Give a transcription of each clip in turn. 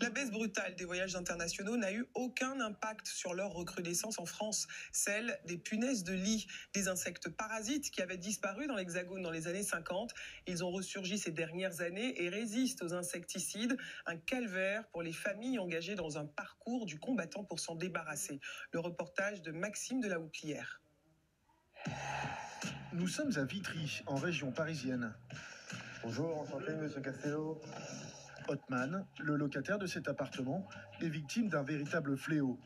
La baisse brutale des voyages internationaux n'a eu aucun impact sur leur recrudescence en France. Celle des punaises de lit, des insectes parasites qui avaient disparu dans l'Hexagone dans les années 50. Ils ont ressurgi ces dernières années et résistent aux insecticides. Un calvaire pour les familles engagées dans un parcours du combattant pour s'en débarrasser. Le reportage de Maxime de la Houplière. Nous sommes à Vitry, en région parisienne. Bonjour, enchanté, monsieur Castello. Othman, le locataire de cet appartement, est victime d'un véritable fléau,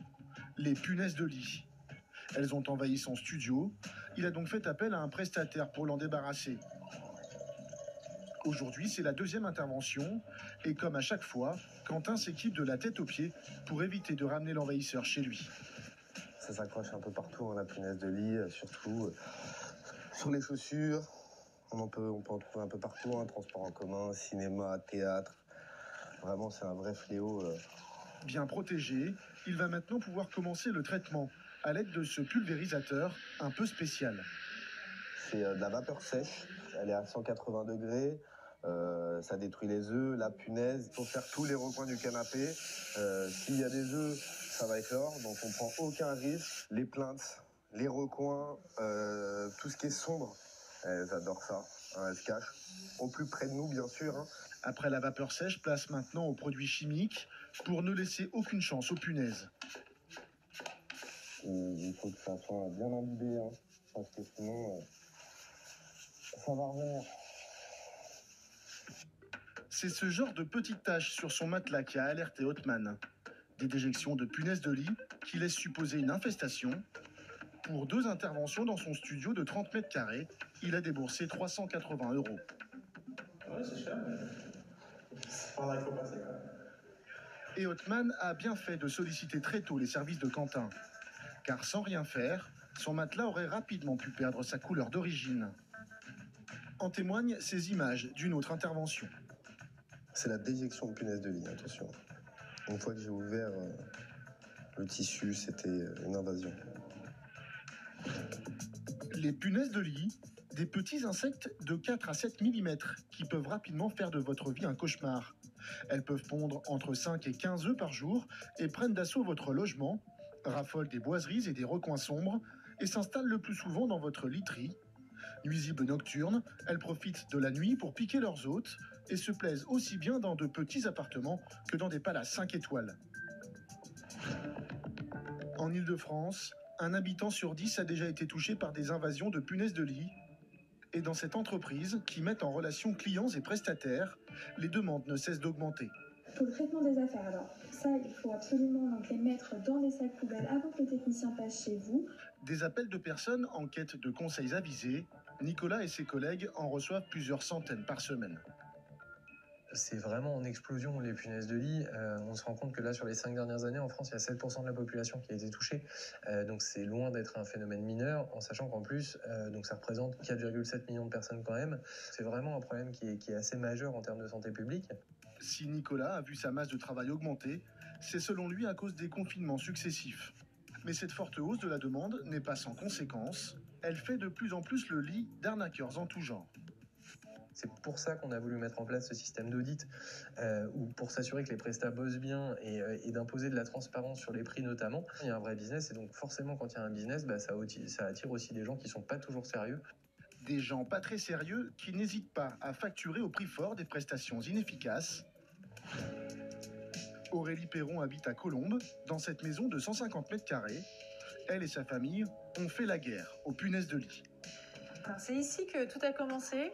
les punaises de lit. Elles ont envahi son studio. Il a donc fait appel à un prestataire pour l'en débarrasser. Aujourd'hui, c'est la deuxième intervention. Et comme à chaque fois, Quentin s'équipe de la tête aux pieds pour éviter de ramener l'envahisseur chez lui. Ça s'accroche un peu partout, la punaise de lit, surtout sur les chaussures. On peut en trouver un peu partout, transport en commun, cinéma, théâtre. Vraiment, c'est un vrai fléau. Bien protégé, il va maintenant pouvoir commencer le traitement à l'aide de ce pulvérisateur un peu spécial. C'est de la vapeur sèche, elle est à 180 degrés, ça détruit les œufs, la punaise. Il faut faire tous les recoins du canapé. S'il y a des œufs, ça va éclore, donc on prend aucun risque. Les plaintes, les recoins, tout ce qui est sombre, elles adorent ça, elles se cachent. Au plus près de nous, bien sûr. Après la vapeur sèche, place maintenant aux produits chimiques pour ne laisser aucune chance aux punaises. Il faut que ça soit bien imbibé, parce que sinon, ça va revenir. C'est ce genre de petites taches sur son matelas qui a alerté Othman. Des déjections de punaises de lit qui laissent supposer une infestation. Pour 2 interventions dans son studio de 30 mètres carrés, il a déboursé 380 €. Ouais, c'est cher, mais par là, il faut passer quand même. Et Othman a bien fait de solliciter très tôt les services de Quentin. Car sans rien faire, son matelas aurait rapidement pu perdre sa couleur d'origine. En témoignent ces images d'une autre intervention. C'est la déjection de punaises de lit, attention. Une fois que j'ai ouvert le tissu, c'était une invasion. Les punaises de lit, des petits insectes de 4 à 7 mm qui peuvent rapidement faire de votre vie un cauchemar. Elles peuvent pondre entre 5 et 15 œufs par jour et prennent d'assaut votre logement, raffolent des boiseries et des recoins sombres et s'installent le plus souvent dans votre literie. Nuisibles nocturnes, elles profitent de la nuit pour piquer leurs hôtes et se plaisent aussi bien dans de petits appartements que dans des palaces 5 étoiles. En Île-de-France, un habitant sur 10 a déjà été touché par des invasions de punaises de lit. Et dans cette entreprise, qui met en relation clients et prestataires, les demandes ne cessent d'augmenter. Pour le traitement des affaires, alors ça, il faut absolument donc les mettre dans des sacs poubelles avant que le technicien passe chez vous. Des appels de personnes en quête de conseils avisés, Nicolas et ses collègues en reçoivent plusieurs centaines par semaine. C'est vraiment en explosion, les punaises de lit. On se rend compte que là, sur les 5 dernières années, en France, il y a 7% de la population qui a été touchée. Donc c'est loin d'être un phénomène mineur, en sachant qu'en plus, donc ça représente 4,7 millions de personnes quand même. C'est vraiment un problème qui est assez majeur en termes de santé publique. Si Nicolas a vu sa masse de travail augmenter, c'est selon lui à cause des confinements successifs. Mais cette forte hausse de la demande n'est pas sans conséquences. Elle fait de plus en plus le lit d'arnaqueurs en tout genre. C'est pour ça qu'on a voulu mettre en place ce système d'audit, pour s'assurer que les prestats bossent bien et d'imposer de la transparence sur les prix notamment. Il y a un vrai business et donc forcément quand il y a un business, ça attire aussi des gens qui ne sont pas toujours sérieux. Des gens pas très sérieux qui n'hésitent pas à facturer au prix fort des prestations inefficaces. Aurélie Perron habite à Colombes, dans cette maison de 150 mètres carrés. Elle et sa famille ont fait la guerre aux punaises de lit. Alors, c'est ici que tout a commencé.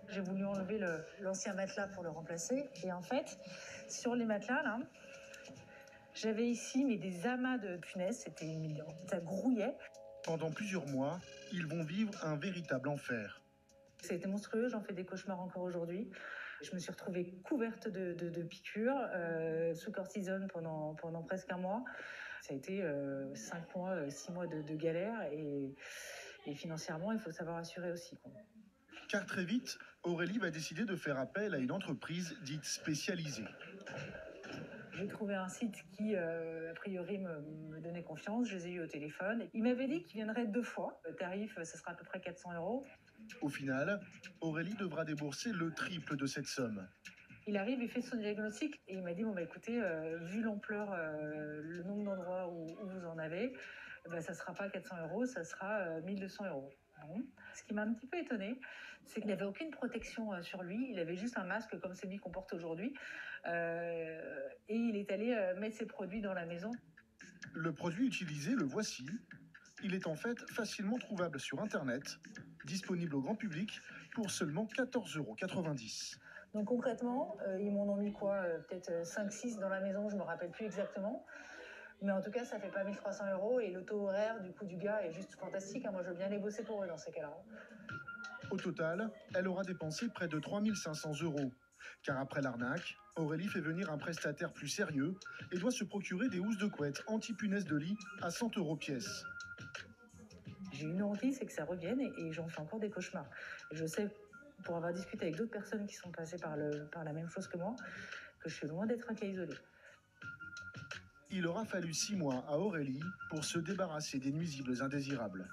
J'ai voulu enlever l'ancien matelas pour le remplacer. Et en fait, sur les matelas, là, j'avais ici des amas de punaises. Ça grouillait. Pendant plusieurs mois, ils vont vivre un véritable enfer. Ça a été monstrueux, j'en fais des cauchemars encore aujourd'hui. Je me suis retrouvée couverte de piqûres, sous cortisone pendant presque un mois. Ça a été 5 mois, 6 mois de galère et financièrement, il faut savoir assurer aussi, quoi. Car très vite, Aurélie va décider de faire appel à une entreprise dite spécialisée. J'ai trouvé un site qui, a priori, me donnait confiance. Je les ai eu au téléphone. Il m'avait dit qu'il viendrait 2 fois. Le tarif, ce sera à peu près 400 €. Au final, Aurélie devra débourser le triple de cette somme. Il arrive, il fait son diagnostic et il m'a dit bon bah écoutez, vu l'ampleur, le nombre d'endroits où vous en avez, bah, ça sera pas 400 €, ça sera 1200 €. Bon. Ce qui m'a un petit peu étonnée, c'est qu'il n'avait aucune protection sur lui. Il avait juste un masque comme celui qu'on porte aujourd'hui, et il est allé mettre ses produits dans la maison. Le produit utilisé, le voici. Il est en fait facilement trouvable sur Internet, disponible au grand public pour seulement 14,90 €. Donc concrètement, ils m'en ont mis quoi, peut-être 5-6 dans la maison, je me rappelle plus exactement. Mais en tout cas, ça fait pas 1300 € et le taux horaire du coup du gars est juste fantastique. Moi, je veux bien les bosser pour eux dans ces cas-là. Au total, elle aura dépensé près de 3500 €. Car après l'arnaque, Aurélie fait venir un prestataire plus sérieux et doit se procurer des housses de couette anti-punaises de lit à 100 € pièce. J'ai une envie, c'est que ça revienne et j'en fais encore des cauchemars. Et je sais, pour avoir discuté avec d'autres personnes qui sont passées par la même chose que moi, que je suis loin d'être un cas isolé. Il aura fallu 6 mois à Aurélie pour se débarrasser des nuisibles indésirables.